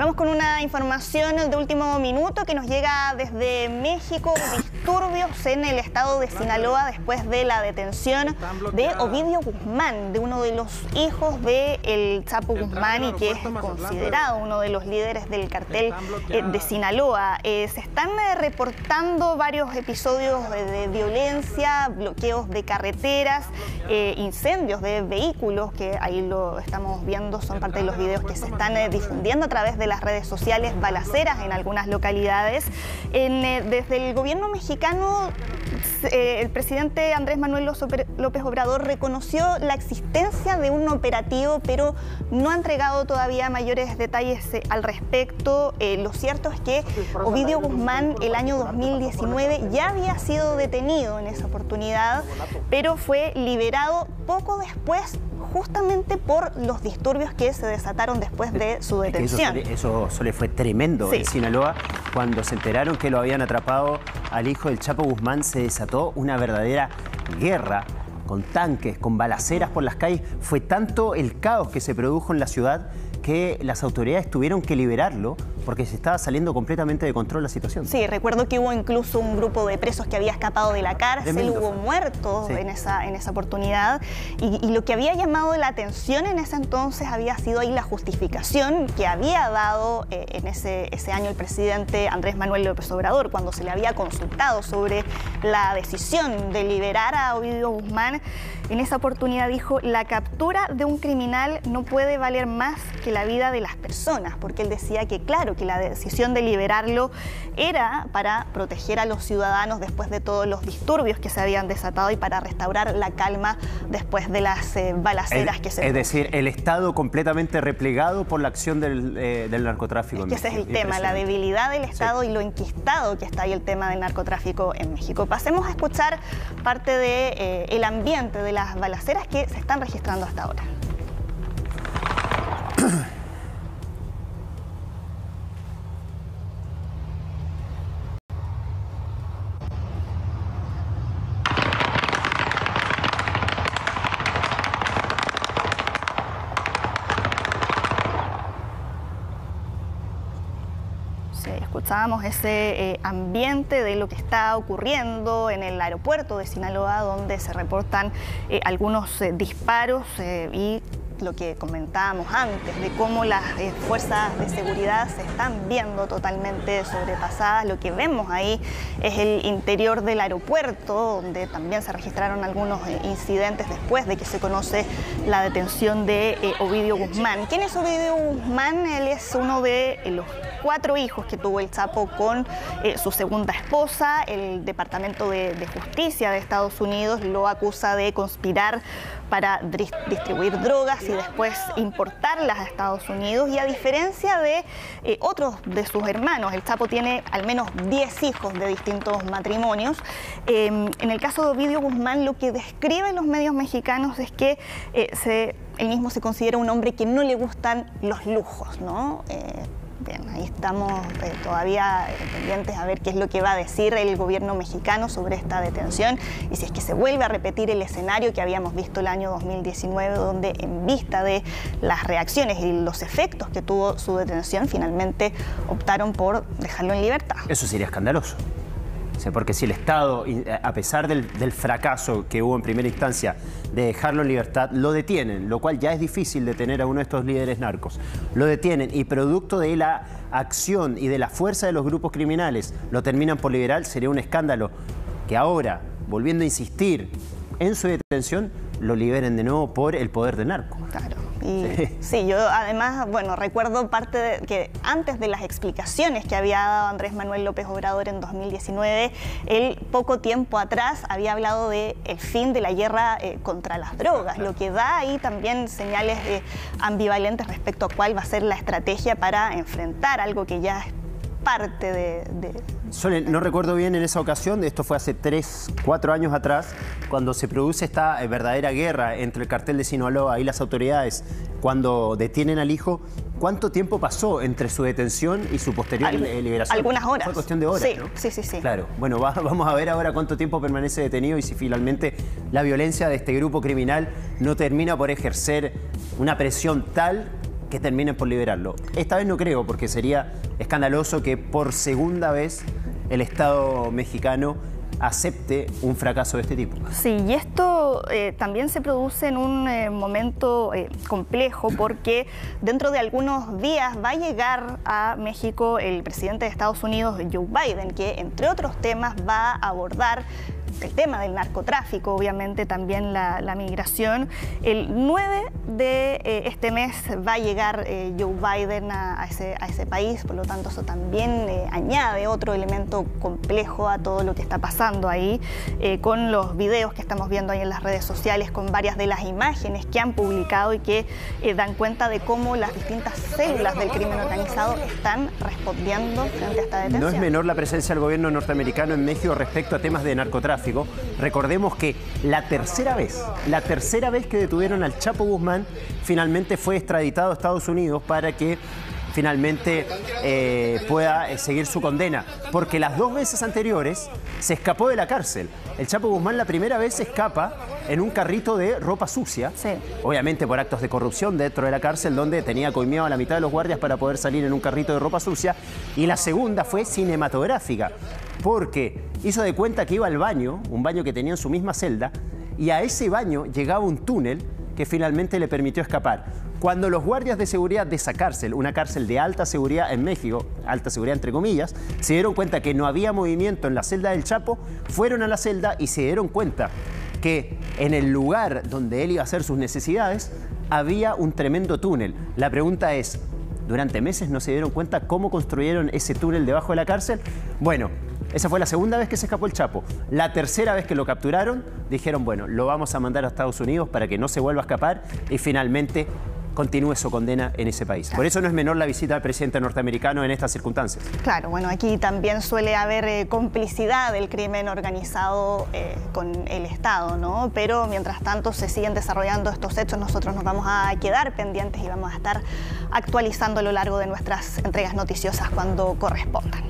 Vamos con una información de último minuto que nos llega desde México. Disturbios en el estado de Sinaloa después de la detención de Ovidio Guzmán, de uno de los hijos del Chapo Guzmán y que es considerado uno de los líderes del cartel de Sinaloa. Se están reportando varios episodios de violencia, bloqueos de carreteras, incendios de vehículos, que ahí lo estamos viendo, son parte de los videos que se están difundiendo a través de las redes sociales, balaceras en algunas localidades. Desde el gobierno mexicano, el presidente Andrés Manuel López Obrador reconoció la existencia de un operativo, pero no ha entregado todavía mayores detalles al respecto. Lo cierto es que Ovidio Guzmán el año 2019 ya había sido detenido en esa oportunidad, pero fue liberado poco después, justamente por los disturbios que se desataron después de su detención. Eso le fue tremendo. En Sinaloa, cuando se enteraron que lo habían atrapado al hijo del Chapo Guzmán, se desató una verdadera guerra con tanques, con balaceras por las calles. Fue tanto el caos que se produjo en la ciudad que las autoridades tuvieron que liberarlo porque se estaba saliendo completamente de control la situación. Sí, recuerdo que hubo incluso un grupo de presos que había escapado de la cárcel, tremendo. Hubo muertos en esa oportunidad y lo que había llamado la atención en ese entonces había sido ahí la justificación que había dado en ese año el presidente Andrés Manuel López Obrador cuando se le había consultado sobre la decisión de liberar a Ovidio Guzmán. En esa oportunidad dijo: la captura de un criminal no puede valer más que la vida de las personas, porque él decía que claro, que la decisión de liberarlo era para proteger a los ciudadanos después de todos los disturbios que se habían desatado y para restaurar la calma después de las balaceras que se... Es decir, el Estado completamente replegado por la acción del narcotráfico. Es que ese es el tema, la debilidad del Estado y lo enquistado que está ahí el tema del narcotráfico en México. Pasemos a escuchar parte del ambiente de las balaceras que se están registrando hasta ahora. Escuchábamos ese ambiente de lo que está ocurriendo en el aeropuerto de Sinaloa, donde se reportan algunos disparos y lo que comentábamos antes, de cómo las fuerzas de seguridad se están viendo totalmente sobrepasadas. Lo que vemos ahí es el interior del aeropuerto, donde también se registraron algunos incidentes después de que se conoce la detención de Ovidio Guzmán. ¿Quién es Ovidio Guzmán? Él es uno de los 4 hijos que tuvo el Chapo con su segunda esposa. El Departamento de Justicia de Estados Unidos lo acusa de conspirar para distribuir drogas y después importarlas a Estados Unidos. Y a diferencia de otros de sus hermanos, el Chapo tiene al menos 10 hijos de distintos matrimonios. En el caso de Ovidio Guzmán, lo que describen los medios mexicanos es que él mismo se considera un hombre que no le gustan los lujos, ¿no? Bien, ahí estamos todavía pendientes a ver qué es lo que va a decir el gobierno mexicano sobre esta detención y si es que se vuelve a repetir el escenario que habíamos visto el año 2019, donde en vista de las reacciones y los efectos que tuvo su detención, finalmente optaron por dejarlo en libertad. Eso sería escandaloso. Porque si el Estado, a pesar del fracaso que hubo en primera instancia de dejarlo en libertad, lo detienen, lo cual ya es difícil detener a uno de estos líderes narcos, lo detienen y producto de la acción y de la fuerza de los grupos criminales lo terminan por liberar, sería un escándalo que ahora, volviendo a insistir en su detención, lo liberen de nuevo por el poder del narco. Claro. Y sí, yo además, bueno, recuerdo parte de que antes de las explicaciones que había dado Andrés Manuel López Obrador en 2019, él poco tiempo atrás había hablado del fin de la guerra contra las drogas, lo que da ahí también señales ambivalentes respecto a cuál va a ser la estrategia para enfrentar algo que ya es parte de... Sole, no recuerdo bien en esa ocasión, esto fue hace 3, 4 años atrás, cuando se produce esta verdadera guerra entre el cartel de Sinaloa y las autoridades, cuando detienen al hijo. ¿Cuánto tiempo pasó entre su detención y su posterior liberación? Algunas horas. Fue cuestión de horas, sí, ¿no? Sí. Claro. Bueno, vamos a ver ahora cuánto tiempo permanece detenido y si finalmente la violencia de este grupo criminal no termina por ejercer una presión tal que terminen por liberarlo. Esta vez no creo, porque sería escandaloso que por segunda vez el Estado mexicano acepte un fracaso de este tipo. Sí, y esto también se produce en un momento complejo, porque dentro de algunos días va a llegar a México el presidente de Estados Unidos, Joe Biden, que entre otros temas va a abordar el tema del narcotráfico, obviamente también la migración. El 9 de este mes va a llegar Joe Biden a ese país, por lo tanto eso también añade otro elemento complejo a todo lo que está pasando ahí, con los videos que estamos viendo ahí en las redes sociales, con varias de las imágenes que han publicado y que dan cuenta de cómo las distintas células del crimen organizado están respondiendo frente a esta detención. No es menor la presencia del gobierno norteamericano en México respecto a temas de narcotráfico. Recordemos que la tercera vez que detuvieron al Chapo Guzmán, finalmente fue extraditado a Estados Unidos para que finalmente pueda seguir su condena, porque las 2 veces anteriores se escapó de la cárcel. El Chapo Guzmán la primera vez se escapa en un carrito de ropa sucia, sí, obviamente por actos de corrupción dentro de la cárcel, donde tenía coimeado a la mitad de los guardias para poder salir en un carrito de ropa sucia, y la segunda fue cinematográfica, porque hizo de cuenta que iba al baño, un baño que tenía en su misma celda, y a ese baño llegaba un túnel que finalmente le permitió escapar. Cuando los guardias de seguridad de esa cárcel, una cárcel de alta seguridad en México, alta seguridad entre comillas, se dieron cuenta que no había movimiento en la celda del Chapo, fueron a la celda y se dieron cuenta que en el lugar donde él iba a hacer sus necesidades había un tremendo túnel. La pregunta es, ¿durante meses no se dieron cuenta cómo construyeron ese túnel debajo de la cárcel? Bueno, esa fue la segunda vez que se escapó el Chapo. La tercera vez que lo capturaron, dijeron, bueno, lo vamos a mandar a Estados Unidos para que no se vuelva a escapar y finalmente continúe su condena en ese país. Por eso no es menor la visita del presidente norteamericano en estas circunstancias. Claro, bueno, aquí también suele haber complicidad del crimen organizado con el Estado, ¿no? Pero mientras tanto se siguen desarrollando estos hechos, nosotros nos vamos a quedar pendientes y vamos a estar actualizando a lo largo de nuestras entregas noticiosas cuando correspondan.